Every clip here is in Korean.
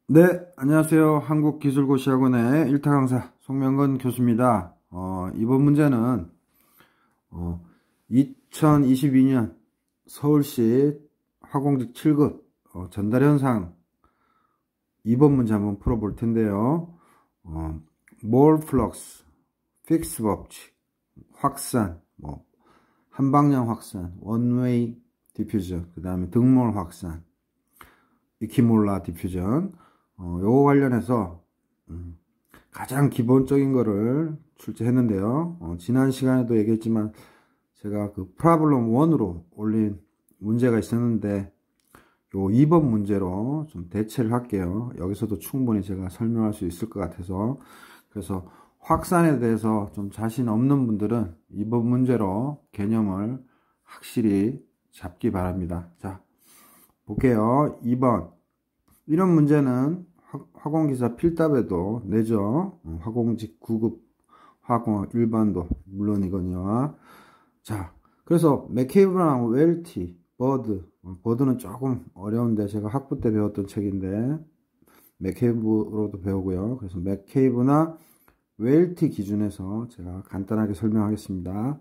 네, 안녕하세요. 한국기술고시학원의 일타 강사 송명건 교수입니다. 이번 문제는 2022년 서울시 화공직 7급 전달현상 2번 문제 한번 풀어볼 텐데요. 몰 플럭스, 픽스 법칙, 확산, 한방향 확산, 원웨이 디퓨전, 그 다음에 등몰 확산, 이키몰라 디퓨전, 요거 관련해서 가장 기본적인 거를 출제했는데요. 지난 시간에도 얘기했지만 제가 그 프로블럼 1으로 올린 문제가 있었는데 요 2번 문제로 좀 대체를 할게요. 여기서도 충분히 제가 설명할 수 있을 것 같아서. 그래서 확산에 대해서 좀 자신 없는 분들은 2번 문제로 개념을 확실히 잡기 바랍니다. 자, 볼게요. 2번. 이런 문제는 화공기사 필답에도 내죠. 화공직 9급 화공학 일반도 물론이거니와. 자, 그래서 맥케이브랑 웰티, 버드는 조금 어려운데 제가 학부 때 배웠던 책인데 맥케이브로도 배우고요. 그래서 맥케이브나 웰티 기준에서 제가 간단하게 설명하겠습니다.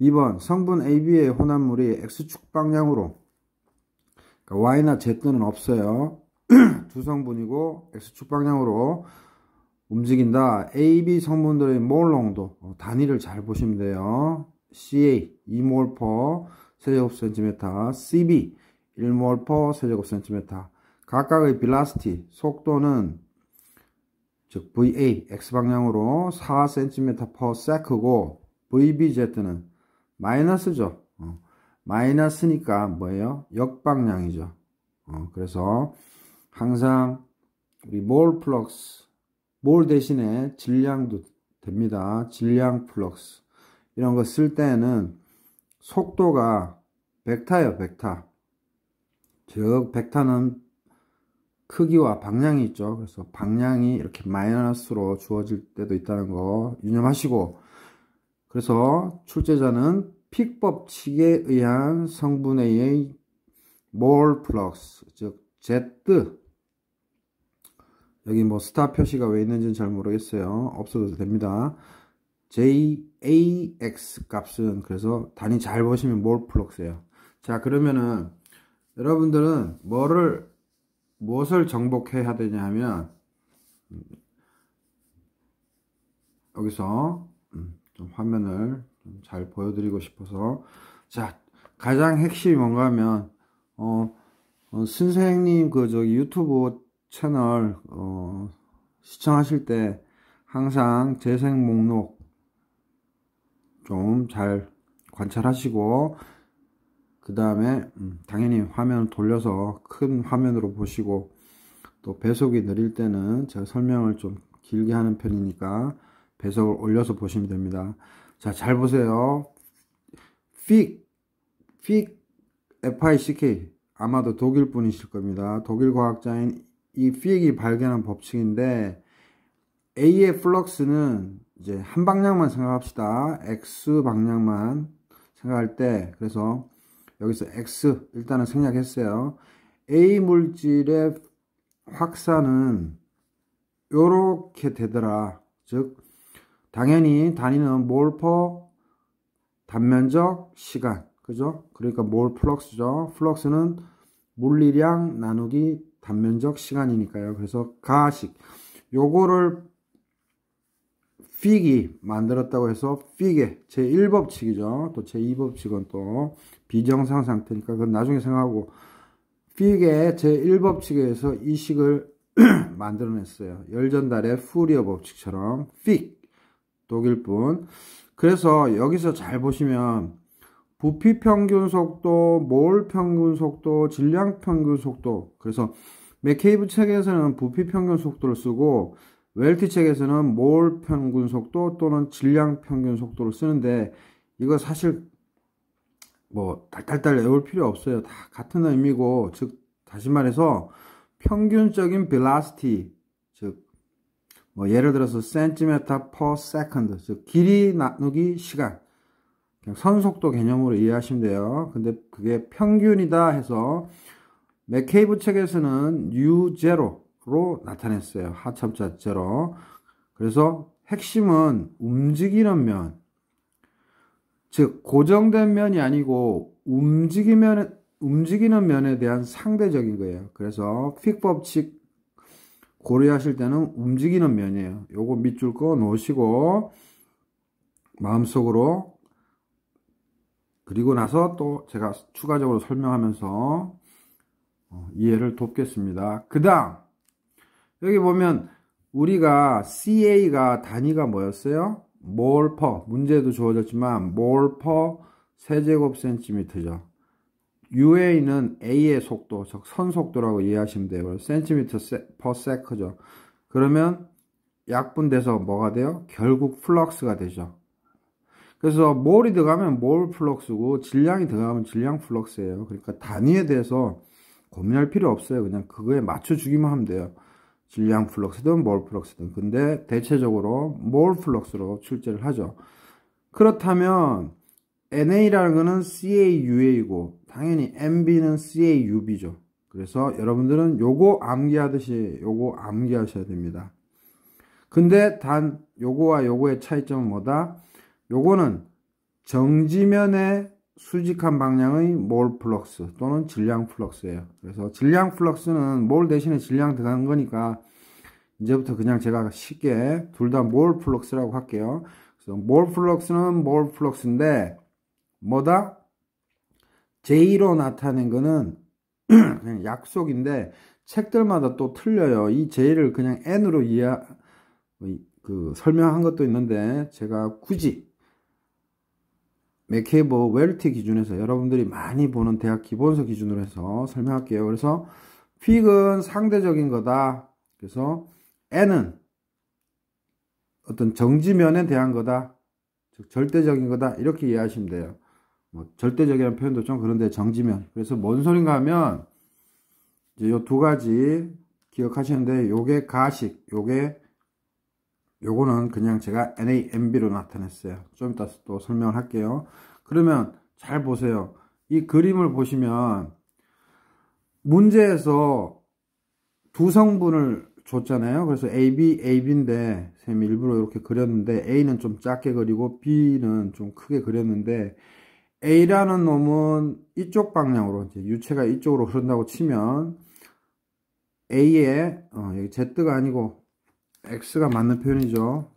2번 성분 AB의 혼합물이 X축 방향으로, 그러니까 Y나 Z는 없어요. 두 성분이고 X축 방향으로 움직인다. AB 성분들의 몰 농도, 단위를 잘 보시면 돼요. CA 2몰 퍼 세제곱센티미터, CB 1몰 퍼 세제곱센티미터. 각각의 velocity, 속도는 즉 VA X방향으로 4cm per sec고 VBZ는 마이너스죠. 마이너스니까 뭐예요? 역방향이죠. 그래서 항상 우리 몰 플럭스, 몰 대신에 질량도 됩니다. 질량 플럭스 이런 거 쓸 때는 속도가 벡터예요. 벡터. 즉 벡터는 크기와 방향이 있죠. 그래서 방향이 이렇게 마이너스로 주어질 때도 있다는 거 유념하시고, 그래서 출제자는 픽 법칙에 의한 성분의 몰 플럭스, 즉 Z, 여기 뭐 스타 표시가 왜 있는지는 잘 모르겠어요. 없어도 됩니다. JAX 값은 그래서 단위 잘 보시면 몰 플럭스예요. 자, 그러면은 여러분들은 무엇을 정복해야 되냐 하면 여기서 좀 화면을 좀 잘 보여드리고 싶어서, 자, 가장 핵심이 뭔가 하면 선생님 그 저기 유튜브 채널 시청하실 때 항상 재생 목록 좀 잘 관찰하시고, 그 다음에 당연히 화면을 돌려서 큰 화면으로 보시고, 또 배속이 느릴 때는 제가 설명을 좀 길게 하는 편이니까 배속을 올려서 보시면 됩니다. 자, 잘 보세요. FICK 아마도 독일 분이실 겁니다. 독일 과학자인 이 픽이 발견한 법칙인데, A의 플럭스는 이제 한 방향만 생각합시다. X 방향만 생각할 때, 그래서 여기서 X 일단은 생략했어요. A 물질의 확산은 요렇게 되더라. 즉 당연히 단위는 몰 퍼 단면적 시간, 그죠? 그러니까 몰 플럭스죠. 플럭스는 물리량 나누기 단면적 시간이니까요. 그래서 가식, 요거를 픽이 만들었다고 해서 픽의 제1법칙이죠. 또 제2법칙은 또 비정상 상태니까 그건 나중에 생각하고, 픽의 제1법칙에서 이 식을 만들어냈어요. 열전달의 푸리어 법칙처럼. 픽, 독일분. 그래서 여기서 잘 보시면 부피 평균 속도, 몰 평균 속도, 질량 평균 속도. 그래서 맥케이브 책에서는 부피 평균 속도를 쓰고 웰티 책에서는 몰 평균 속도 또는 질량 평균 속도를 쓰는데, 이거 사실 뭐 달달달 외울 필요 없어요. 다 같은 의미고, 즉 다시 말해서 평균적인 velocity, 즉 뭐 예를 들어서 centimeter per second, 즉 길이 나누기 시간, 그냥 선속도 개념으로 이해하시면 돼요. 근데 그게 평균이다 해서 맥케이브 책에서는 U0, 나타냈어요. 하참자 제로. 그래서 핵심은 움직이는 면, 즉 고정된 면이 아니고 움직이는 면에 대한 상대적인 거예요. 그래서 픽 법칙 고려하실 때는 움직이는 면이에요. 요거 밑줄 거 놓으시고 마음속으로, 그리고 나서 또 제가 추가적으로 설명하면서 이해를 돕겠습니다. 그 다음 여기 보면 우리가 CA가 단위가 뭐였어요? 몰 퍼, 문제도 주어졌지만 몰 퍼 세제곱 센티미터죠. UA는 A의 속도, 즉 선속도라고 이해하시면 돼요. 센티미터 퍼 세크죠. 그러면 약분돼서 뭐가 돼요? 결국 플럭스가 되죠. 그래서 몰이 들어가면 몰 플럭스고 질량이 들어가면 질량 플럭스예요. 그러니까 단위에 대해서 고민할 필요 없어요. 그냥 그거에 맞춰주기만 하면 돼요. 질량 플럭스든 몰 플럭스든. 근데 대체적으로 몰 플럭스로 출제를 하죠. 그렇다면 NA라는 거는 CAUA이고 당연히 MB는 CAUB죠. 그래서 여러분들은 요거 암기하듯이 요거 암기하셔야 됩니다. 근데 단 요거와 요거의 차이점은 뭐다? 요거는 정지면의 수직한 방향의 몰 플럭스 또는 질량 플럭스예요. 그래서 질량 플럭스는 몰 대신에 질량 들어가는 거니까 이제부터 그냥 제가 쉽게 둘 다 몰 플럭스라고 할게요. 그래서 몰 플럭스는 몰 플럭스인데 뭐다? J로 나타낸 거는 그냥 약속인데 책들마다 또 틀려요. 이 J를 그냥 N으로 설명한 것도 있는데 제가 굳이 맥케이버 웰티 기준에서 여러분들이 많이 보는 대학 기본서 기준으로 해서 설명할게요. 그래서 픽은 상대적인 거다. 그래서 N은 어떤 정지면에 대한 거다. 즉 절대적인 거다. 이렇게 이해하시면 돼요. 뭐 절대적이라는 표현도 좀 그런데 정지면. 그래서 뭔 소린가 하면 이제 요 두 가지 기억하시는데 요게 가식, 요거는 그냥 제가 NAMB로 나타냈어요. 좀 이따 또 설명을 할게요. 그러면 잘 보세요. 이 그림을 보시면 문제에서 두 성분을 줬잖아요. 그래서 AB인데 쌤이 일부러 이렇게 그렸는데 A는 좀 작게 그리고 B는 좀 크게 그렸는데 A라는 놈은 이쪽 방향으로 이제 유체가 이쪽으로 흐른다고 치면 A에 여기 Z가 아니고 X가 맞는 표현이죠.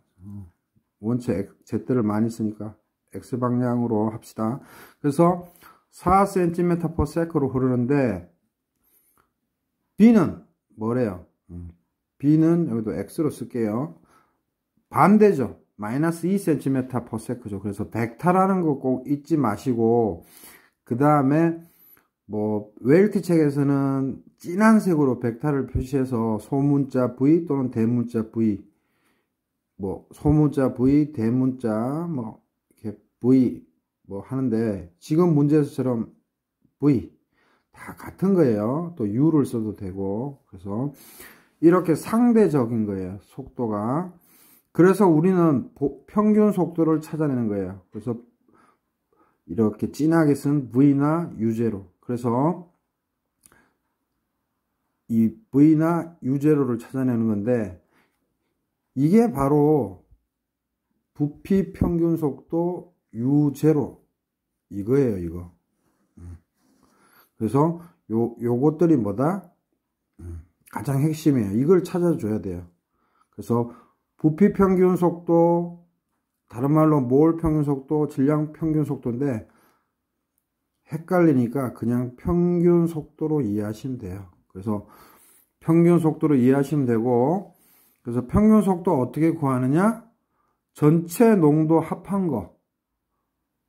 원체 Z를 많이 쓰니까 X 방향으로 합시다. 그래서 4cm per sec로 흐르는데 B는 뭐래요? B는 여기도 X로 쓸게요. 반대죠. 마이너스 2cm per sec죠. 그래서 벡터라는 거 꼭 잊지 마시고 그 다음에 뭐 웰티 책에서는 진한 색으로 벡터를 표시해서 소문자 V 또는 대문자 V, 뭐 소문자 V, 대문자 뭐 이렇게 V 뭐 하는데 지금 문제에서처럼 V 다 같은 거예요. 또 U를 써도 되고. 그래서 이렇게 상대적인 거예요. 속도가. 그래서 우리는 평균 속도를 찾아내는 거예요. 그래서 이렇게 진하게 쓴 V나 U0. 그래서 이 V나 U0를 찾아내는 건데 이게 바로 부피 평균 속도 U0 이거예요. 이거. 그래서 요것들이 뭐다? 가장 핵심이에요. 이걸 찾아줘야 돼요. 그래서 부피 평균 속도, 다른 말로 몰 평균 속도, 질량 평균 속도인데 헷갈리니까 그냥 평균 속도로 이해하시면 돼요. 그래서 평균 속도로 이해하시면 되고, 그래서 평균 속도 어떻게 구하느냐? 전체 농도 합한 거,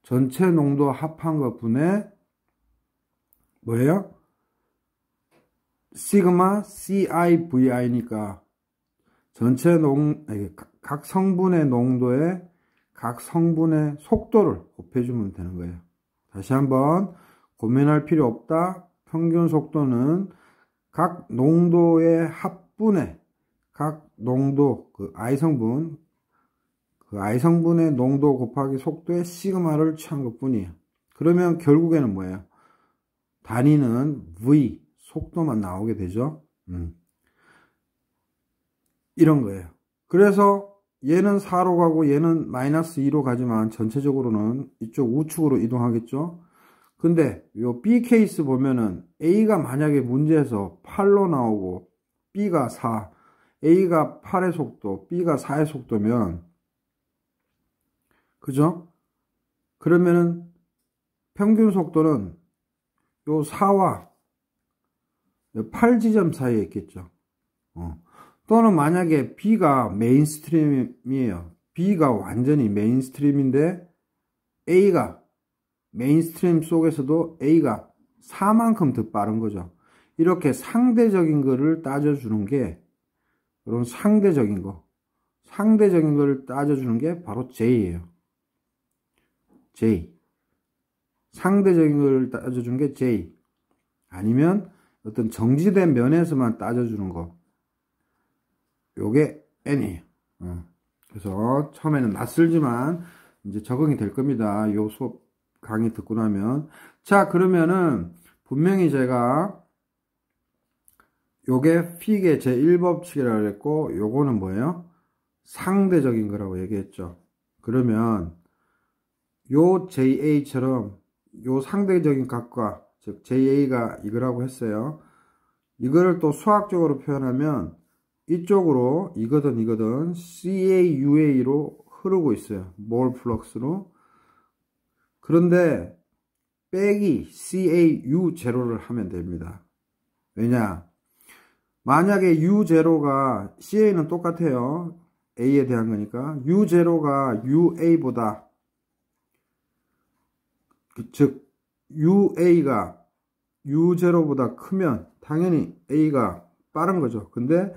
전체 농도 합한 거 분의 뭐예요? 시그마 CIVI니까 전체 각 성분의 농도에 각 성분의 속도를 곱해주면 되는 거예요. 다시 한번 고민할 필요 없다. 평균 속도는 각 농도의 합분에 각 농도 그 I성분의 농도 곱하기 속도의 시그마를 취한 것 뿐이에요. 그러면 결국에는 뭐예요? 단위는 V 속도만 나오게 되죠. 이런 거예요. 그래서 얘는 4로 가고 얘는 마이너스 2로 가지만 전체적으로는 이쪽 우측으로 이동하겠죠. 근데 요 B 케이스 보면은 A가 만약에 문제에서 8로 나오고 B가 4, A가 8의 속도, B가 4의 속도면, 그죠? 그러면은 평균 속도는 요 4와 8지점 사이에 있겠죠. 또는 만약에 B가 메인스트림이에요. B가 완전히 메인스트림인데 A가 메인스트림 속에서도 A가 4만큼 더 빠른 거죠. 이렇게 상대적인 거를 따져주는 게, 이런 상대적인 거를 따져주는 게 바로 J예요. J. 상대적인 걸 따져주는 게 J. 아니면 어떤 정지된 면에서만 따져주는 거. 요게 N이에요. 그래서 처음에는 낯설지만 이제 적응이 될 겁니다. 요 수업 강의 듣고 나면. 자, 그러면은 분명히 제가 요게 픽의 제1법칙이라고 했고, 요거는 뭐예요? 상대적인 거라고 얘기했죠. 그러면 요 JA처럼 요 상대적인 값과, 즉 JA가 이거라고 했어요. 이거를 또 수학적으로 표현하면 이쪽으로 이거든 CAUA로 흐르고 있어요. 몰 플럭스로. 그런데 빼기 CAU0를 하면 됩니다. 왜냐? 만약에 U0가 CA는 똑같아요. A에 대한 거니까. U0가 UA보다, 즉 UA가 U0보다 크면 당연히 A가 빠른 거죠. 근데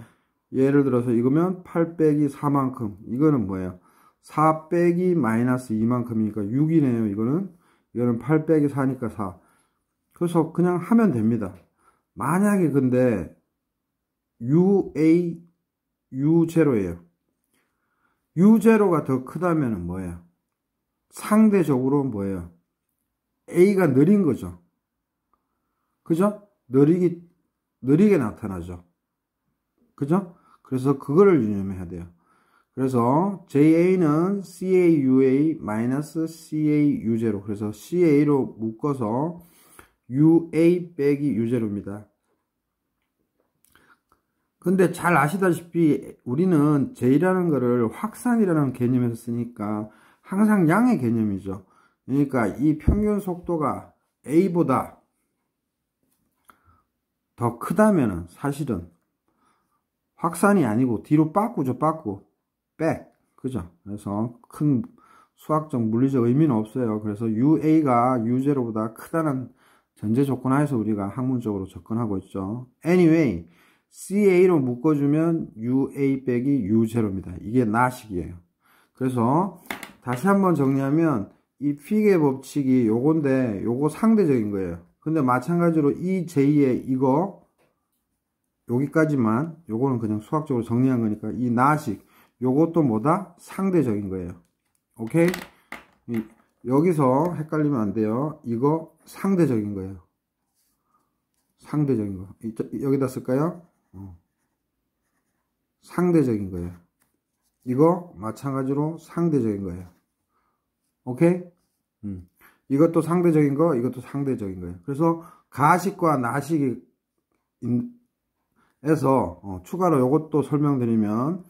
예를 들어서 이거면 8 빼기 4만큼, 이거는 뭐예요? 4 빼기 마이너스 2만큼이니까 6이네요. 이거는 8 빼기 4니까 4. 그래서 그냥 하면 됩니다. 만약에 근데 UA, U0예요. U0가 더 크다면 뭐예요? 상대적으로 뭐예요? A가 느린 거죠. 그죠? 느리게 나타나죠. 그죠? 그래서 그거를 유념해야 돼요. 그래서 JA는 CAUA 마이너스 CAU0. 그래서 CA로 묶어서 UA 빼기 U0입니다. 근데 잘 아시다시피 우리는 J라는 거를 확산이라는 개념에서 쓰니까 항상 양의 개념이죠. 그러니까 이 평균 속도가 A보다 더 크다면은 사실은 확산이 아니고 뒤로 빠꾸죠. 백. 그죠? 그래서 큰 수학적 물리적 의미는 없어요. 그래서 UA가 U0보다 크다는 전제 조건 하에서 우리가 학문적으로 접근하고 있죠. Anyway, CA로 묶어주면 UA 빼기 U0입니다. 이게 나식이에요. 그래서 다시 한번 정리하면 이 픽의 법칙이 요건데 요거 상대적인 거예요. 근데 마찬가지로 이 J의 이거 여기까지만, 요거는 그냥 수학적으로 정리한 거니까 이 나식 요것도 뭐다? 상대적인 거예요. 오케이? 여기서 헷갈리면 안 돼요. 이거 상대적인 거예요. 상대적인 거. 여기다 쓸까요? 상대적인 거예요. 이거 마찬가지로 상대적인 거예요. 오케이? 이것도 상대적인 거, 이것도 상대적인 거예요. 그래서 가식과 나식이 에서 추가로 이것도 설명드리면,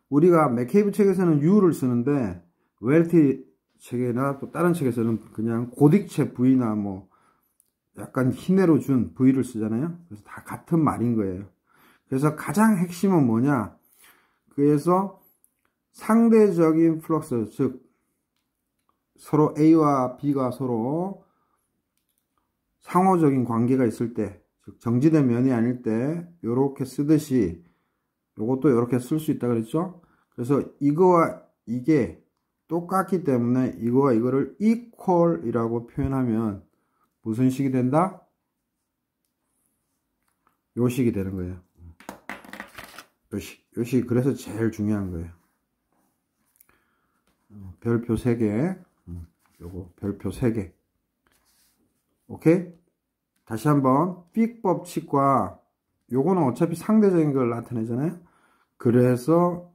우리가 맥케이브 책에서는 U를 쓰는데 웰티 책이나 또 다른 책에서는 그냥 고딕체 V나 뭐 약간 희내로 준 V를 쓰잖아요. 그래서 다 같은 말인 거예요. 그래서 가장 핵심은 뭐냐? 그래서 상대적인 플럭스, 즉 서로 A와 B가 서로 상호적인 관계가 있을 때, 즉 정지된 면이 아닐 때 요렇게 쓰듯이 요것도 이렇게 쓸 수 있다 그랬죠? 그래서 이거와 이게 똑같기 때문에 이거와 이거를 equal이라고 표현하면 무슨 식이 된다? 요 식이 되는 거예요. 요 식. 그래서 제일 중요한 거예요. 별표 3개. 요거 별표 3개. 오케이? 다시 한번 픽 법칙과 요거는 어차피 상대적인 걸 나타내잖아요. 그래서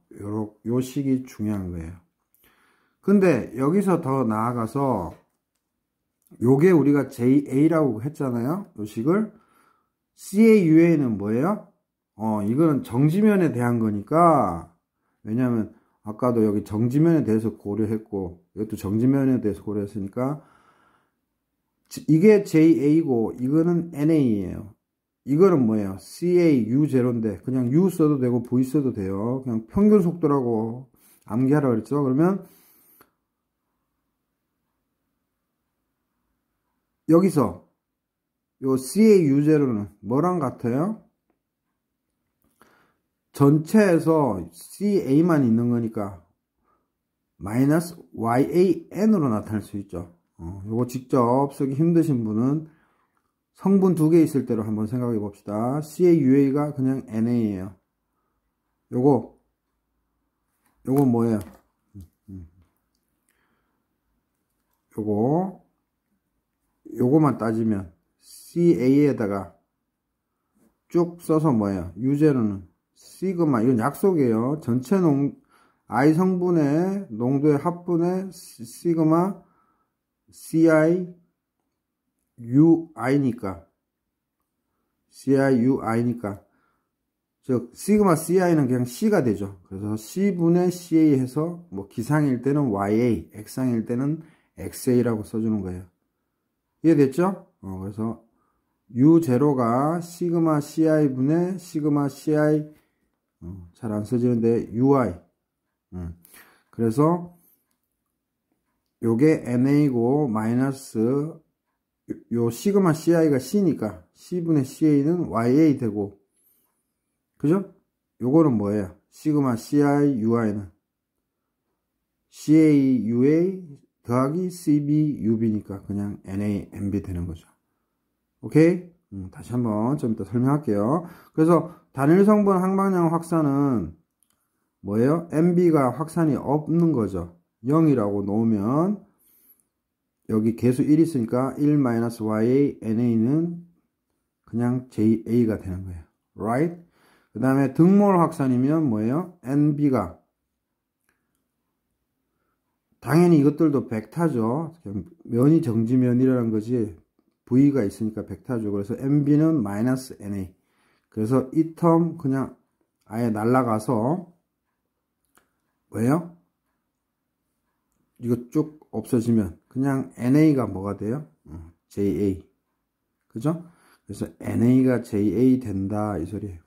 요 식이 중요한 거예요. 근데 여기서 더 나아가서 요게 우리가 JA라고 했잖아요. 요 식을. CAUA는 뭐예요? 이거는 정지면에 대한 거니까, 왜냐하면 아까도 여기 정지면에 대해서 고려했고 이것도 정지면에 대해서 고려했으니까 이게 JA고 이거는 NA예요. 이거는 뭐예요? CAU0인데 그냥 U 써도 되고 V 써도 돼요. 그냥 평균 속도라고 암기하라 그랬죠. 그러면 여기서 요 CAU0는 뭐랑 같아요? 전체에서 CA만 있는 거니까 마이너스 YAN으로 나타낼 수 있죠. 요거 직접 쓰기 힘드신 분은 성분 두 개 있을 때로 한번 생각해 봅시다. CAUA가 그냥 NA예요. 요거 뭐예요? 요거만 따지면 CA에다가 쭉 써서 뭐예요? U0는 시그마, 이건 약속이에요. 전체 I 성분의 농도의 합분의 시그마 CI UI니까 즉 시그마 CI는 그냥 C가 되죠. 그래서 C분의 CA 해서 뭐 기상일 때는 YA, 액상일 때는 XA라고 써주는 거예요. 이해됐죠? 그래서 U0가 시그마 CI분의 시그마 CI 잘 안 써지는데 UI 그래서 요게 NA고 마이너스 요 시그마 CI가 C니까 C분의 CA는 YA 되고 그죠? 요거는 뭐예요? 시그마 CI UI는 CA UA 더하기 CB UB니까 그냥 NA NB 되는 거죠. 오케이? 다시 한번 좀 이따 설명할게요. 그래서 단일 성분 항방량 확산은 뭐예요? NB가 확산이 없는 거죠. 0이라고 놓으면 여기 계수 1 있으니까 1-YA NA는 그냥 JA가 되는 거예요. Right? 그 다음에 등몰 확산이면 뭐예요? NB가 당연히 이것들도 벡터죠. 면이 정지면이라는 거지 V가 있으니까 벡터죠. 그래서 NB는 마이너스 NA. 그래서 이 텀 그냥 아예 날라가서 뭐예요? 이거 쭉 없어지면 그냥 NA가 뭐가 돼요? JA. 그죠? 그래서 NA가 JA 된다 이 소리예요.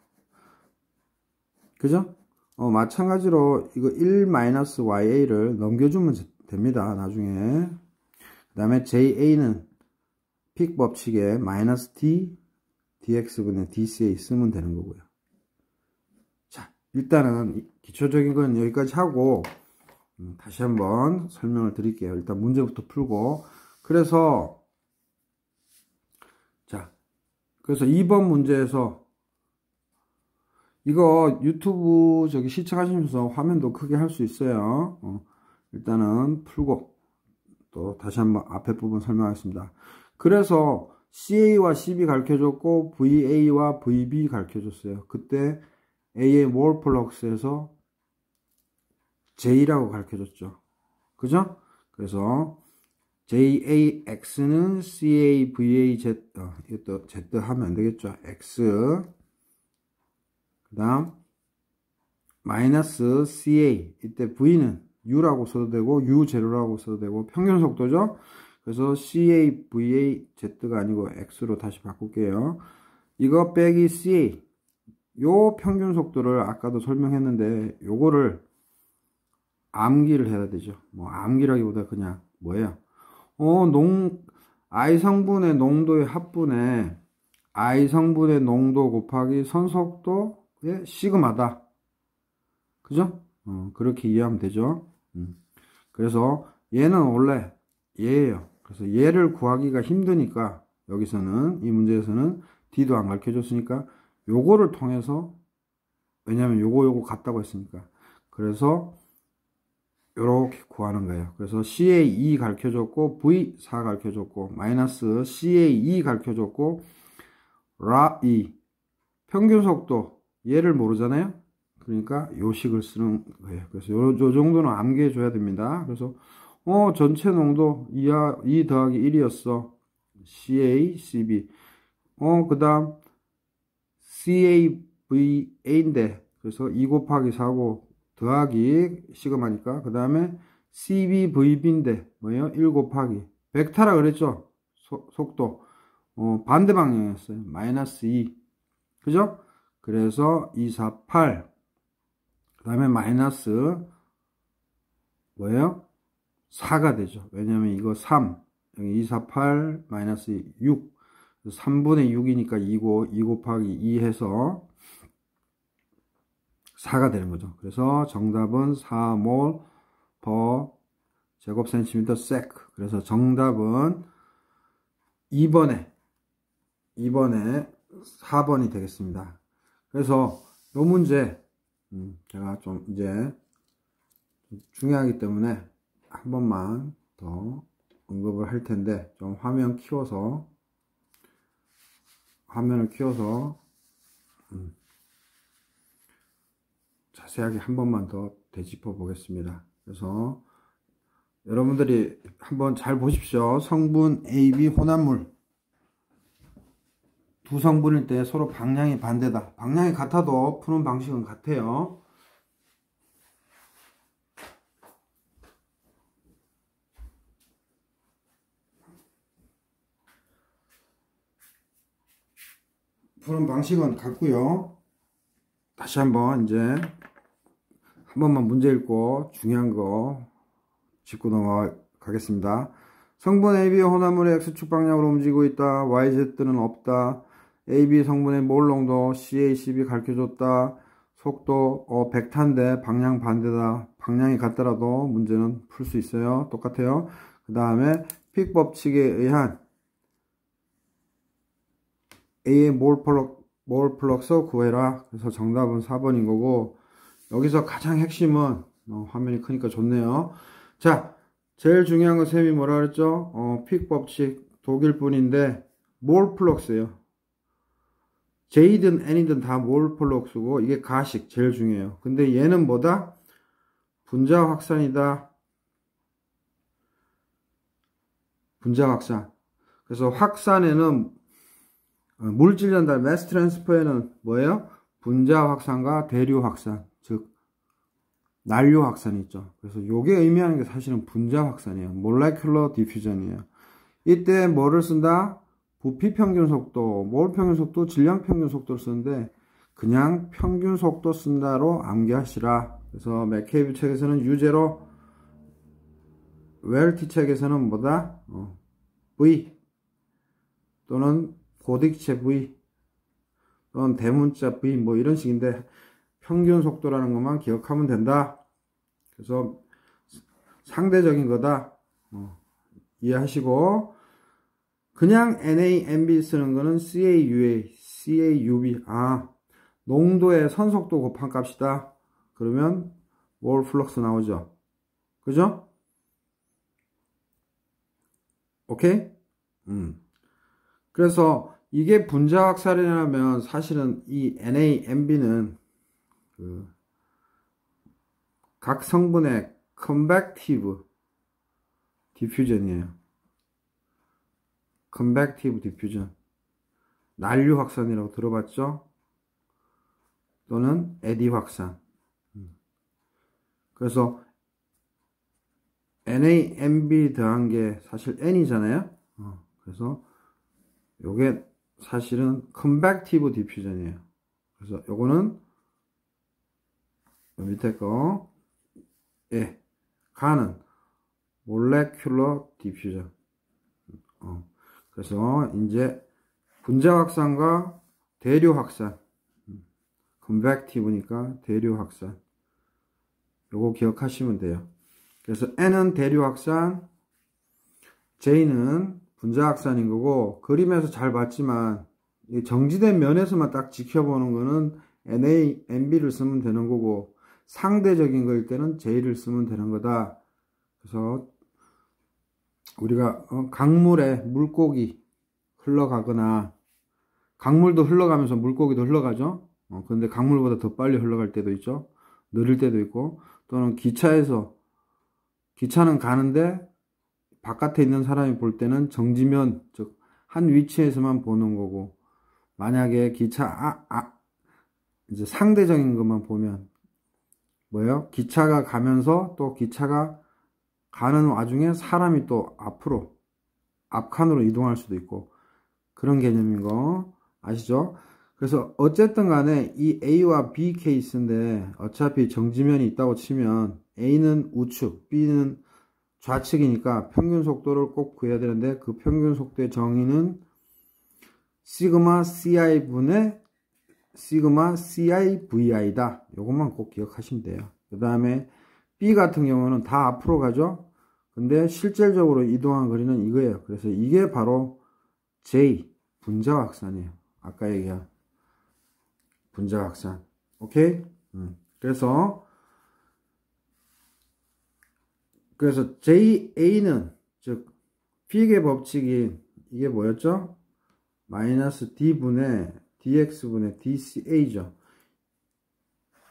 그죠? 마찬가지로 이거 1-YA를 넘겨주면 됩니다. 나중에. 그 다음에 JA는 픽 법칙에 마이너스 D, DX분의 DCA 쓰면 되는 거고요. 자, 일단은 기초적인 건 여기까지 하고 다시 한번 설명을 드릴게요. 일단 문제부터 풀고 그래서 2번 문제에서 이거 유튜브 시청하시면서 화면도 크게 할 수 있어요. 일단은 풀고 또 다시 한번 앞에 부분 설명하겠습니다. 그래서 CA와 CB 가르쳐줬고 VA와 VB 가르쳐줬어요. 그때 A의 몰 플럭스에서 J라고 가르쳐줬죠. 그죠? 그래서 JAX는 CAVAZ 이것도 Z 하면 안 되겠죠. X 그 다음 마이너스 CA 이때 V는 U라고 써도 되고 U0라고 써도 되고 평균 속도죠. 그래서 CAVAZ가 아니고 X로 다시 바꿀게요. 이거 빼기 CA 요 평균 속도를 아까도 설명했는데 요거를 암기를 해야 되죠. 뭐 암기라기보다 그냥 뭐예요? I 성분의 농도의 합분에 I 성분의 농도 곱하기 선속도의 시그마다. 그죠? 그렇게 이해하면 되죠. 그래서 얘는 원래 얘예요. 그래서 얘를 구하기가 힘드니까 여기서는 이 문제에서는 D도 안 가르쳐 줬으니까 요거를 통해서 왜냐면 요거 같다고 했으니까 그래서 요렇게 구하는 거예요. 그래서 CA2 가르쳐 줬고 V4 가르쳐 줬고 마이너스 CA2 가르쳐 줬고 라2 평균 속도 얘를 모르잖아요. 그러니까 요식을 쓰는 거예요. 그래서 요 정도는 암기해 줘야 됩니다. 그래서 전체 농도 2 더하기 1이었어. CaCb. 그 다음 CaVa인데 그래서 2 곱하기 4고 더하기 시그마니까 그 다음에 CbVb인데 뭐예요? 1 곱하기 벡터라 그랬죠? 속도 반대 방향이었어요. 마이너스 2 그죠? 그래서 248 그 다음에 마이너스 뭐예요? 4가 되죠. 왜냐면 이거 3 여기 248 마이너스 6 3분의 6이니까 2고 2 곱하기 2 해서 4가 되는 거죠. 그래서 정답은 4몰 per 제곱센티미터 sec. 그래서 정답은 2번에 4번이 되겠습니다. 그래서 이 문제 제가 좀 이제 중요하기 때문에 한 번만 더 언급을 할 텐데 좀 화면을 키워서 자세하게 한 번만 더 되짚어 보겠습니다. 그래서 여러분들이 한번 잘 보십시오. 성분 AB 혼합물 두 성분일 때 서로 방향이 반대다. 방향이 같아도 푸는 방식은 같아요. 푸는 방식은 같고요. 다시 한번 이제 한 번만 문제 읽고 중요한 거 짚고 넘어가겠습니다. 성분 AB 혼합물의 X축 방향으로 움직이고 있다. YZ는 없다. AB 성분의 몰 농도 CaCb 가르쳐줬다. 속도 벡터인데 방향 반대다. 방향이 같더라도 문제는 풀 수 있어요. 똑같아요. 그 다음에 픽 법칙에 의한 A의 몰 플럭스 구해라. 그래서 정답은 4번인 거고 여기서 가장 핵심은 화면이 크니까 좋네요. 자, 제일 중요한 건 쌤이 뭐라 그랬죠? 픽 법칙 독일 뿐인데 몰 플럭스예요. J든 N이든 다 몰 플럭스고 이게 가식 제일 중요해요. 근데 얘는 뭐다? 분자 확산이다. 분자 확산. 그래서 확산에는 물질 전달 매스 트랜스퍼에는 뭐예요? 분자 확산과 대류 확산, 즉 난류 확산이 있죠. 그래서 요게 의미하는 게 사실은 분자 확산이에요. 몰레큘러 디퓨전이에요. 이때 뭐를 쓴다? 부피 평균 속도, 몰 평균 속도, 질량 평균 속도를 쓰는데 그냥 평균 속도 쓴다로 암기하시라. 그래서 맥케이브 책에서는 U0, 웰티 책에서는 뭐다? V 또는 고딕체 V 또는 대문자 V 뭐 이런 식인데 평균 속도라는 것만 기억하면 된다. 그래서 상대적인 거다. 이해하시고 그냥 NA, NB 쓰는 거는 CAUA, CAUB 농도의 선속도 곱한 값이다. 그러면 몰 플럭스 나오죠. 그죠? 오케이? 그래서 이게 분자 확산이라면 사실은 이 NA, NB는 각 성분의 컨벡티브 디퓨전이에요. 컨벡티브 디퓨전. 난류 확산이라고 들어봤죠? 또는 에디 확산. 그래서 NA, NB 더한 게 사실 N이잖아요. 그래서 요게 사실은 컨벡티브 디퓨전이에요. 그래서 요거는 밑에 거 가는 몰레큘러 디퓨전. 그래서 이제 분자 확산과 대류 확산. 컨벡티브니까 대류 확산. 요거 기억하시면 돼요. 그래서 N은 대류 확산, J는 분자 확산인 거고, 그림에서 잘 봤지만 정지된 면에서만 딱 지켜보는 거는 NA, NB를 쓰면 되는 거고, 상대적인 거일 때는 J를 쓰면 되는 거다. 그래서 우리가 강물에 물고기 흘러가거나, 강물도 흘러가면서 물고기도 흘러가죠. 근데 강물보다 더 빨리 흘러갈 때도 있죠. 느릴 때도 있고, 또는 기차는 가는데 바깥에 있는 사람이 볼 때는 정지면, 즉 한 위치에서만 보는 거고, 만약에 이제 상대적인 것만 보면 뭐예요? 기차가 가면서 또 기차가 가는 와중에 사람이 또 앞칸으로 이동할 수도 있고, 그런 개념인 거 아시죠? 그래서 어쨌든 간에 이 A와 B 케이스인데 어차피 정지면이 있다고 치면 A는 우측, B는 좌측이니까 평균 속도를 꼭 구해야 되는데, 그 평균 속도의 정의는 시그마 CI 분의 시그마 CI VI다. 요것만 꼭 기억하시면 돼요. 그 다음에 B 같은 경우는 다 앞으로 가죠. 근데 실질적으로 이동한 거리는 이거예요. 그래서 이게 바로 J 분자 확산이에요. 아까 얘기한 분자 확산. 오케이? 그래서 JA는 즉 픽의 법칙이 이게 뭐였죠? 마이너스 D분의 DX분의 DCA죠.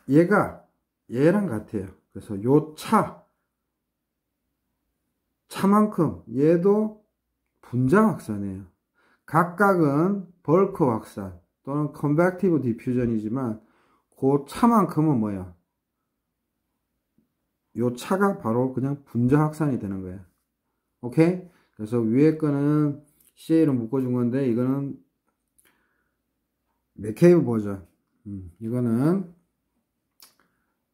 얘랑 같아요. 그래서 요 차만큼 얘도 분자 확산이에요. 각각은 벌크 확산 또는 컨벡티브 디퓨전이지만 그 차만큼은 뭐야? 요 차가 바로 그냥 분자 확산이 되는 거예요. 오케이? 그래서 위에 거는 CA로 묶어준 건데, 이거는 맥케이브 버전, 이거는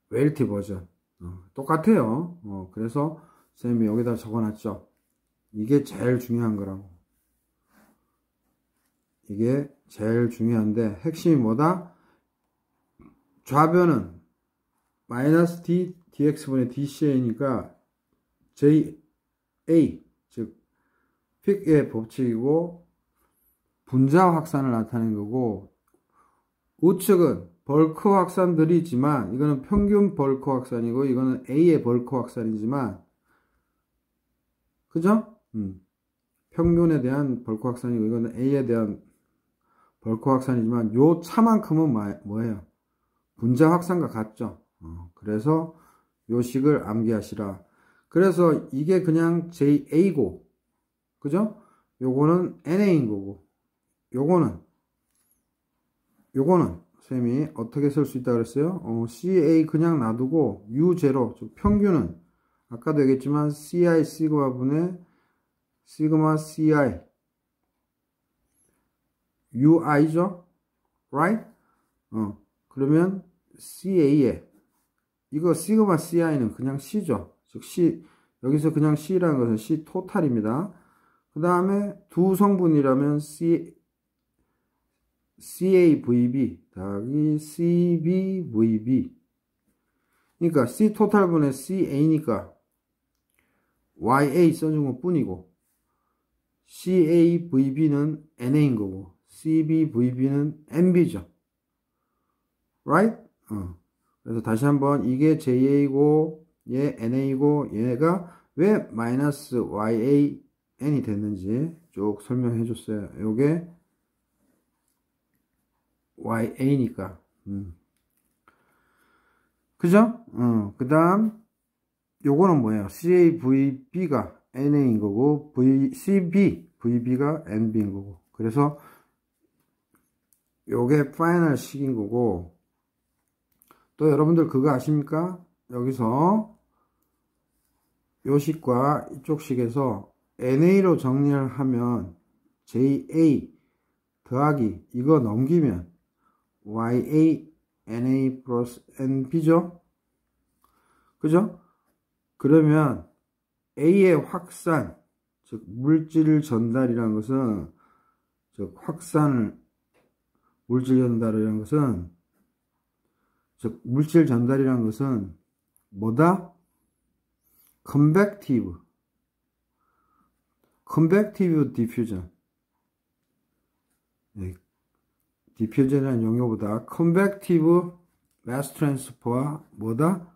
웰티 버전. 똑같아요. 그래서 쌤이 여기다 적어놨죠. 이게 제일 중요한 거라고. 이게 제일 중요한데, 핵심이 뭐다? 좌변은 마이너스 D, dx분의 dCA니까 JA, 즉 픽의 법칙이고 분자 확산을 나타낸 거고, 우측은 벌크 확산들이지만 이거는 평균 벌크 확산이고 이거는 A의 벌크 확산이지만, 그죠? 평균에 대한 벌크 확산이고 이거는 A에 대한 벌크 확산이지만 요 차만큼은 뭐예요? 분자 확산과 같죠? 그래서 요 식을 암기하시라. 그래서 이게 그냥 JA고, 그죠? 요거는 NA인 거고, 요거는 쌤이 어떻게 쓸 수 있다 그랬어요? CA 그냥 놔두고 U0, 즉 평균은 아까도 얘기했지만 CI 시그마 분의 시그마 CI UI죠? right? 그러면 CA에 이거 시그마 CI는 그냥 C죠. 즉 C, 여기서 그냥 C라는 것은 C 토탈입니다. 그 다음에 두 성분이라면 CAVB 더하기 CBVB, 그러니까 C 토탈분의 CA니까 YA 써준 것 뿐이고, CAVB는 NA인 거고 CBVB는 NB죠. right? 그래서 다시 한번 이게 JA고 얘 NA고 얘가 왜 마이너스 YAN이 됐는지 쭉 설명해 줬어요. 요게 YA니까. 그죠? 그 다음 요거는 뭐예요? CAVB가 NA인 거고 CBVB가 NB인 거고, 그래서 요게 파이널 식인 거고, 또 여러분들 그거 아십니까? 여기서 요 식과 이쪽 식에서 NA로 정리를 하면 JA 더하기 이거 넘기면 YA NA 플러스 NB죠? 그죠? 그러면 A의 확산, 즉 물질 전달이라는 것은, 물질 전달이라는 것은 뭐다? 컨벡티브 디퓨전. 디퓨전이라는 용어보다 컨벡티브 마스 트랜스퍼와 뭐다?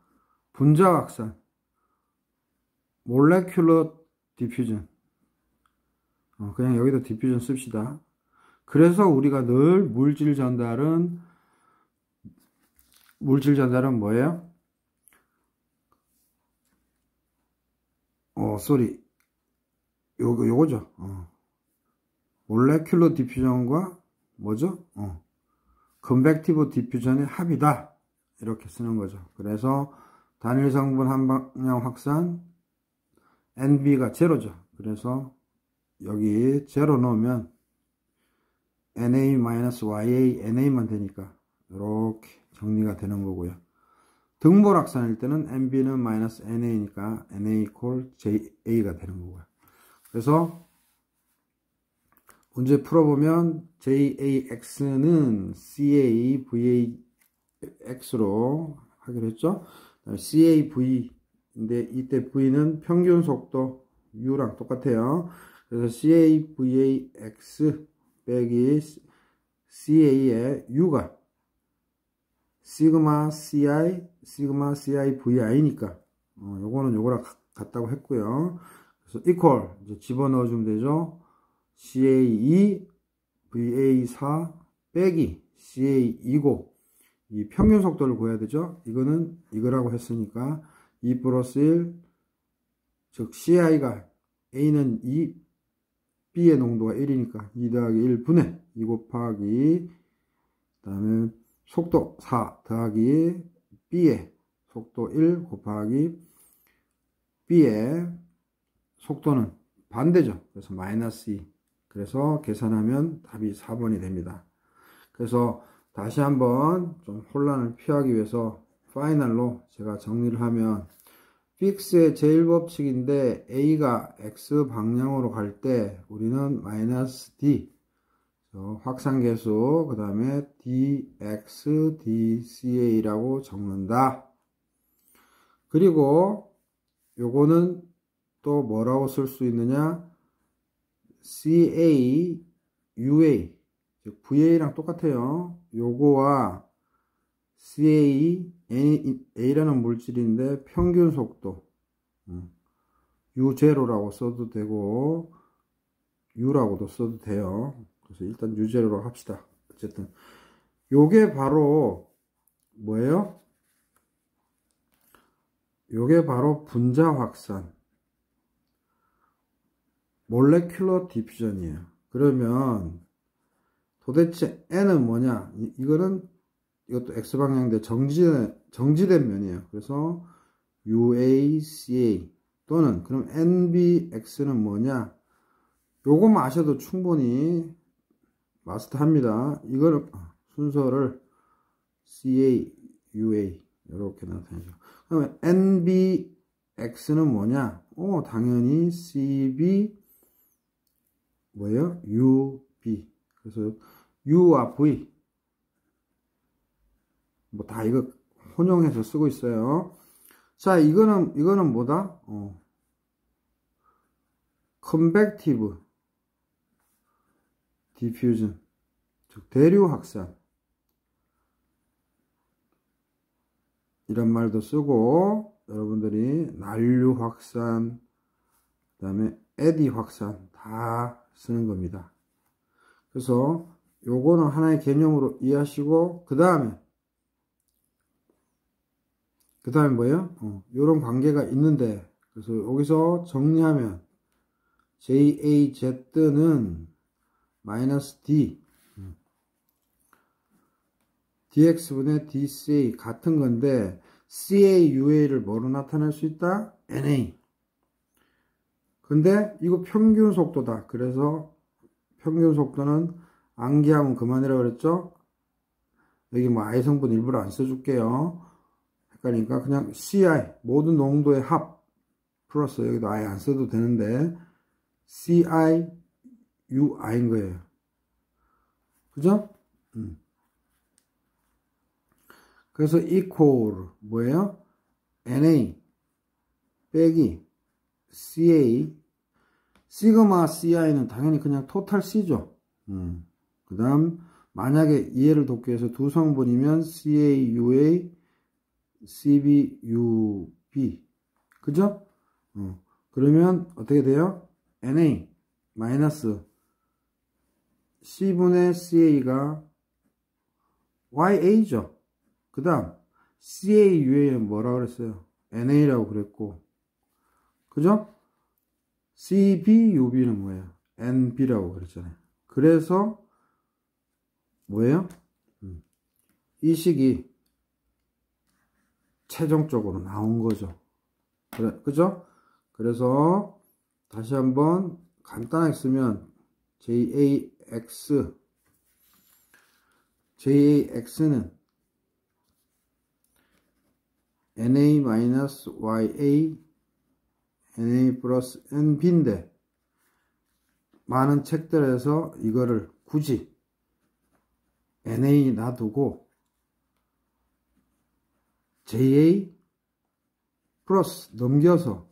분자 확산, 몰레큘러 디퓨전. 그냥 여기다 디퓨전 씁시다. 그래서 우리가 늘 물질 전달은 물질 전자는 뭐예요? 요거죠. 몰레큘러 디퓨전과 뭐죠? 컨벡티브 디퓨전의 합이다. 이렇게 쓰는 거죠. 그래서 단일 성분 한 방향 확산 NB가 제로죠. 그래서 여기 제로 넣으면 Na-Ya, NA만 되니까 이렇게 정리가 되는 거고요. 등볼 확산일 때는 NB는 마이너스 NA니까 NA 콜 JA가 되는 거고요. 그래서 문제 풀어보면 JAX는 CA, VAX로 하기로 했죠. CAV인데 이때 V는 평균 속도 U랑 똑같아요. 그래서 CAVAX 빼기 CA의 U가 시그마 CI VI니까 요거는 요거랑 같다고 했고요. 그래서 equal 이제 집어넣어 주면 되죠. CA2 VA4 빼기 CA2고 이 평균 속도를 구해야 되죠. 이거는 이거라고 했으니까 2 플러스 1 즉 CI가 A는 2 B의 농도가 1이니까 2 더하기 1분의 2 곱하기 그 다음에 속도 4 더하기 B의 속도 1 곱하기 B의 속도는 반대죠. 그래서 마이너스 2. 그래서 계산하면 답이 4번이 됩니다. 그래서 다시 한번 좀 혼란을 피하기 위해서 파이널로 제가 정리를 하면 픽스의 제1법칙인데 A가 X 방향으로 갈 때 우리는 마이너스 D 확산계수 그 다음에 dx dCA라고 적는다. 그리고 요거는 또 뭐라고 쓸 수 있느냐, CA, UA 즉 VA랑 똑같아요. 요거와 CA, A라는 물질인데 평균 속도 U0라고 써도 되고 U라고도 써도 돼요. 그래서 일단 U0로 합시다. 어쨌든 요게 바로 뭐예요? 요게 바로 분자 확산 몰레큘러 디퓨전이에요. 그러면 도대체 N은 뭐냐? 이것도 X방향인데 정지된 면이에요. 그래서 UACA 또는 그럼 NBX는 뭐냐? 요거만 아셔도 충분히 마스터합니다. 이거를 순서를 CA, UA 이렇게 나타내죠. 그러면 NBX는 뭐냐? 당연히 CB 뭐예요? UB. 그래서 U와 V 뭐 다 이거 혼용해서 쓰고 있어요. 자, 이거는 뭐다? 컨벡티브 디퓨전 즉 대류 확산 이런 말도 쓰고 여러분들이 난류 확산 그 다음에 에디 확산 다 쓰는 겁니다. 그래서 요거는 하나의 개념으로 이해하시고 그 다음에 뭐예요? 요런 관계가 있는데 그래서 여기서 정리하면 JAZ는 마이너스 D dx분의 dCA 같은 건데 CA, UA를 뭐로 나타낼 수 있다? NA. 근데 이거 평균 속도다. 그래서 평균 속도는 암기하면 그만이라고 그랬죠? 여기 뭐 I 성분 일부러 안 써줄게요. 헷갈리니까 그냥 CI 모든 농도의 합 플러스 여기도 아예 안 써도 되는데 CI, UI인 거예요. 그죠? 그래서 equal 뭐예요? NA 빼기 CA 시그마 CI는 당연히 그냥 토탈 C죠. 그 다음 만약에 이해를 돕기 위해서 두 성분이면 CA, UA, CB, UB 그죠? 그러면 어떻게 돼요? NA 마이너스 C분의 CA가 YA죠. 그 다음 CAUA는 뭐라고 그랬어요? NA라고 그랬고, 그죠? CBUB는 뭐예요? NB라고 그랬잖아요. 그래서 뭐예요? 이 식이 최종적으로 나온 거죠. 그죠? 그래서 다시 한번 간단하게 쓰면 JAX는 NA-YA NA 플러스 NB인데 많은 책들에서 이거를 굳이 NA 놔두고 JA 플러스 넘겨서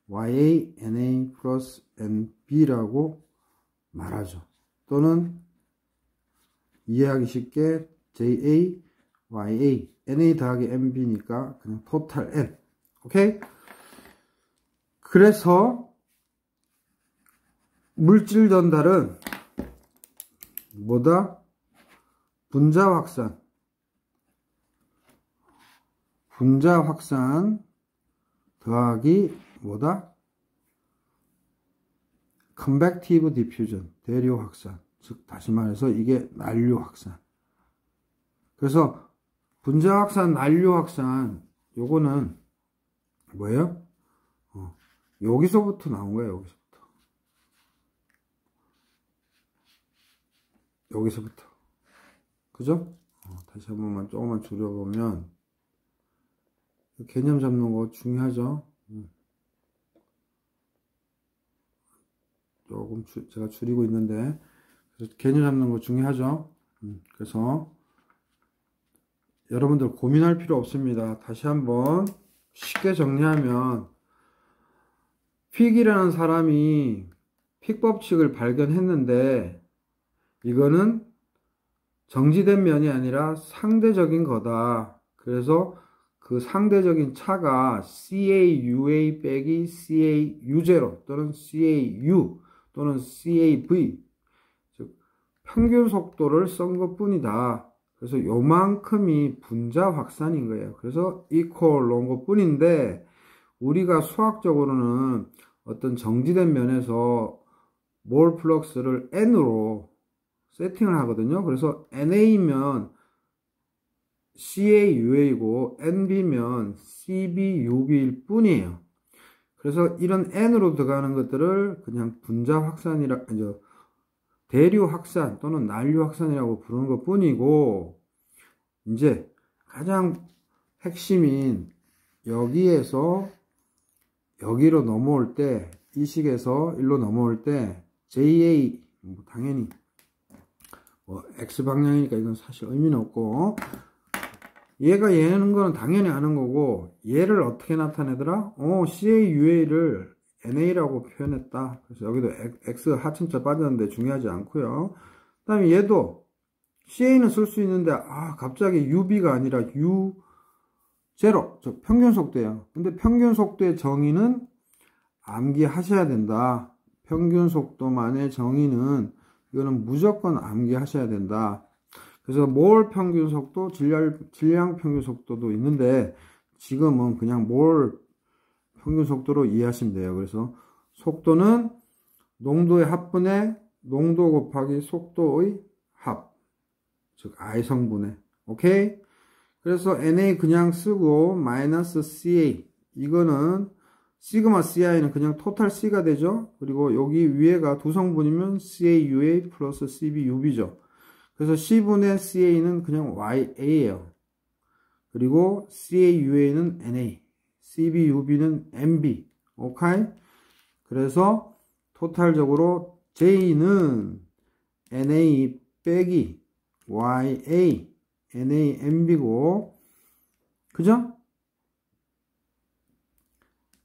YA NA 플러스 NB라고 말하죠. 또는 이해하기 쉽게 JA YA NA 더하기 NB니까 그냥 토탈 N. 오케이? 그래서 물질 전달은 뭐다? 분자 확산 더하기 뭐다? 컨벡티브 디퓨전, 대류 확산. 즉 다시 말해서 이게 난류 확산. 그래서 분자 확산, 난류 확산 요거는 뭐예요? 여기서부터 나온 거예요. 여기서부터. 그죠? 다시 한 번만 조금만 줄여보면 개념 잡는 거 중요하죠. 조금 제가 줄이고 있는데 그래서 개념 잡는 거 중요하죠. 그래서 여러분들 고민할 필요 없습니다. 다시 한번 쉽게 정리하면 픽이라는 사람이 픽 법칙을 발견했는데 이거는 정지된 면이 아니라 상대적인 거다. 그래서 그 상대적인 차가 CAUA 빼기 CAU0 또는 CAU 또는 CAV, 즉 평균 속도를 쓴 것 뿐이다. 그래서 요만큼이 분자 확산인 거예요. 그래서 equal 온 것 뿐인데 우리가 수학적으로는 어떤 정지된 면에서 몰 플럭스를 N으로 세팅을 하거든요. 그래서 NA면 CAUA이고 NB면 CBUB일 뿐이에요. 그래서 이런 N으로 들어가는 것들을 그냥 분자 확산이라, 대류 확산 또는 난류 확산이라고 부르는 것 뿐이고, 이제 가장 핵심인 여기에서 여기로 넘어올 때, 이 식에서 일로 넘어올 때 JA, 당연히 X방향이니까 이건 사실 의미는 없고, 얘가 얘는 거는 당연히 아는 거고, 얘를 어떻게 나타내더라? CAUA를 NA라고 표현했다. 그래서 여기도 X 하층자 빠졌는데 중요하지 않고요. 그 다음에 얘도 CA는 쓸 수 있는데, 갑자기 UB가 아니라 U0, 저 평균 속도예요. 근데 평균 속도의 정의는 암기하셔야 된다. 평균 속도만의 정의는 이거는 무조건 암기하셔야 된다. 그래서 몰 평균 속도, 질량 평균 속도도 있는데 지금은 그냥 몰 평균 속도로 이해하시면 돼요. 그래서 속도는 농도의 합분의 농도 곱하기 속도의 합, 즉 I 성분의. 오케이? 그래서 NA 그냥 쓰고 마이너스 CA, 이거는 시그마 CI는 그냥 토탈 C가 되죠. 그리고 여기 위에가 두 성분이면 CAUA 플러스 CBUB죠. 그래서 C분의 CA는 그냥 YA예요. 그리고 CAUA는 NA, CBUB는 NB. 오케이? 그래서 토탈적으로 J는 NA 빼기 YA, NA, NB고, 그죠?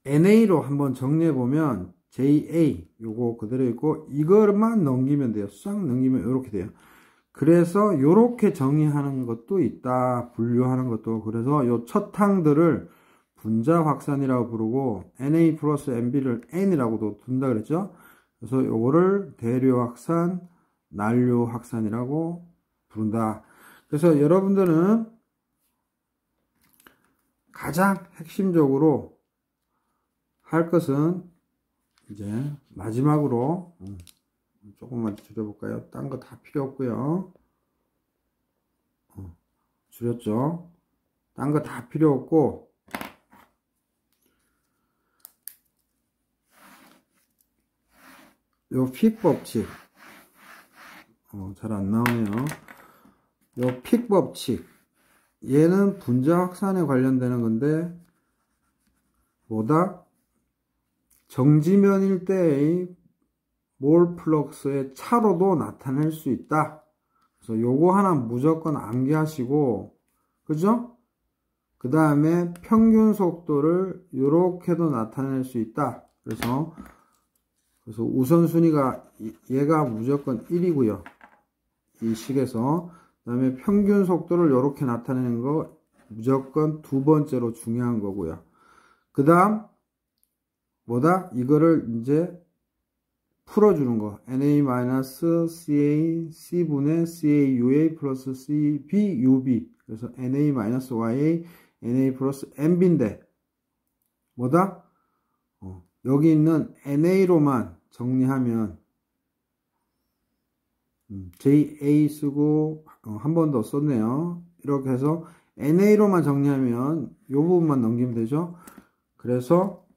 NA로 한번 정리해보면 JA, 요거 그대로 있고, 이거만 넘기면 돼요. 싹 넘기면 이렇게 돼요. 그래서 요렇게 정의하는 것도 있다. 분류하는 것도. 그래서 요 첫 항들을 분자 확산이라고 부르고 NA 플러스 NB를 N이라고도 둔다 그랬죠. 그래서 요거를 대류 확산, 난류 확산이라고 부른다. 그래서 여러분들은 가장 핵심적으로 할 것은 이제 마지막으로 조금만 줄여볼까요? 딴 거 다 필요 없고요. 줄였죠? 딴 거 다 필요 없고 요 픽 법칙 잘 안 나오네요. 요 픽 법칙 얘는 분자 확산에 관련되는 건데 뭐다? 정지면일 때의 몰 플럭스의 차로도 나타낼 수 있다. 그래서 요거 하나 무조건 암기하시고, 그죠? 그 다음에 평균 속도를 요렇게도 나타낼 수 있다. 그래서 우선순위가 얘가 무조건 1이고요. 이 식에서. 그 다음에 평균 속도를 요렇게 나타내는 거 무조건 두 번째로 중요한 거고요. 그 다음 뭐다? 이거를 이제 풀어주는 거. NA-CA C분의 CAUA 플러스 CBUB. 그래서 NA-YA NA 플러스 MB인데 뭐다? 여기 있는 NA로만 정리하면 JA 쓰고 한 번 더 썼네요. 이렇게 해서 NA로만 정리하면 이 부분만 넘기면 되죠. 그래서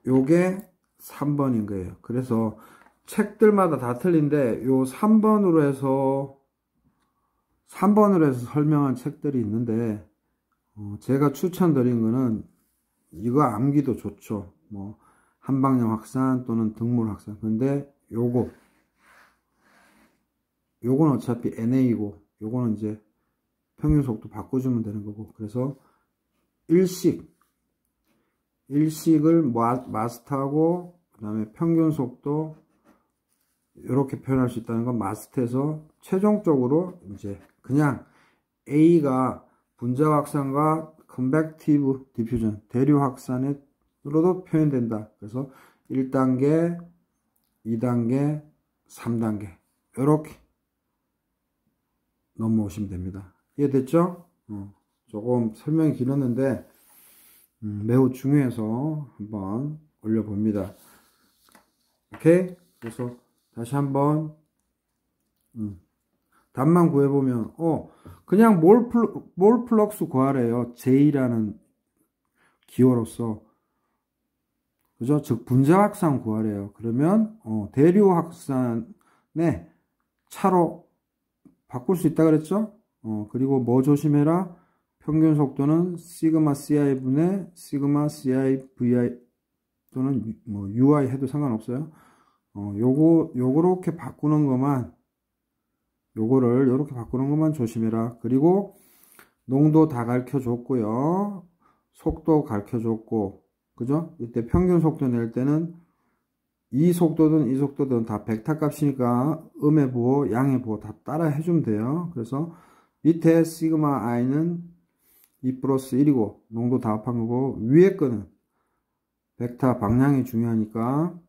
요게 3번인 거예요. 그래서 책들마다 다 틀린데 요 3번으로 해서 설명한 책들이 있는데 제가 추천드린 거는 이거 암기도 좋죠. 뭐 한방향 확산 또는 등물 확산. 근데 요건 어차피 NA고 요거는 이제 평균 속도 바꿔주면 되는 거고. 그래서 일식을 마스터하고 그 다음에 평균 속도 이렇게 표현할 수 있다는 건 마스터해서 최종적으로 이제 그냥 A가 분자 확산과 컨벡티브 디퓨전 대류 확산으로도 표현된다. 그래서 1단계, 2단계, 3단계 이렇게 넘어오시면 됩니다. 이해됐죠? 조금 설명이 길었는데 매우 중요해서 한번 올려봅니다. 오케이? 그래서 다시 한번 답만 구해보면 그냥 몰 플럭스 구하래요. J라는 기호로서. 그죠? 즉 분자 확산 구하래요. 그러면 대류 확산의 차로 바꿀 수 있다 그랬죠? 그리고 뭐 조심해라? 평균 속도는 시그마 CI 분의 시그마 CI VI 또는 뭐 UI 해도 상관없어요. 요렇게 바꾸는 것만 요거를 요렇게 바꾸는 것만 조심해라. 그리고 농도 다 가르쳐 줬고요. 속도 가르쳐 줬고, 그죠? 이때 평균 속도 낼 때는 이 속도든 다 벡터 값이니까 음의 부호, 양의 부호 다 따라 해주면 돼요. 그래서 밑에 시그마 i는 2 플러스 1이고 농도 다 합한 거고, 위에 거는 벡터 방향이 중요하니까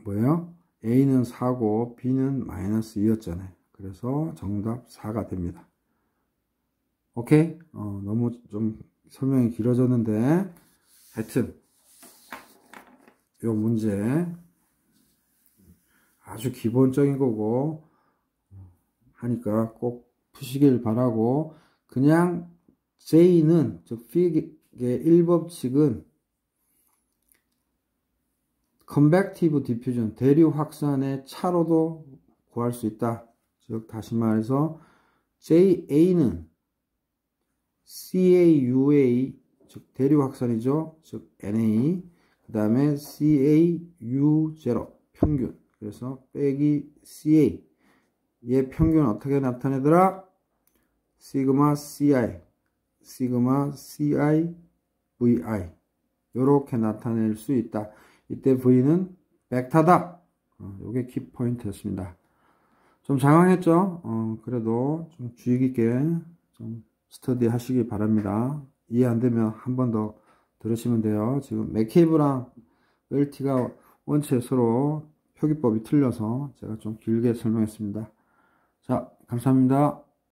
뭐예요? A는 4고 B는 마이너스 2였잖아요. 그래서 정답 4가 됩니다. 오케이? 너무 좀 설명이 길어졌는데 하여튼 요 문제 아주 기본적인 거고 하니까 꼭 푸시길 바라고, 그냥 J는 즉 픽의 1법칙은 컨벡티브 디퓨전 대류 확산의 차로도 구할 수 있다. 즉 다시 말해서 JA는 CAUA 즉 대류 확산이죠. 즉 NA 그 다음에 CAU0 평균. 그래서 빼기 CA 얘 평균 어떻게 나타내더라? 시그마 CI 시그마 CI VI 요렇게 나타낼 수 있다. 이때 V는 벡터다. 요게 키포인트였습니다. 좀 장황했죠? 그래도 좀 주의 깊게 좀 스터디 하시기 바랍니다. 이해 안 되면 한 번 더 들으시면 돼요. 지금 맥케이브랑 웰티가 원체 서로 표기법이 틀려서 제가 좀 길게 설명했습니다. 자, 감사합니다.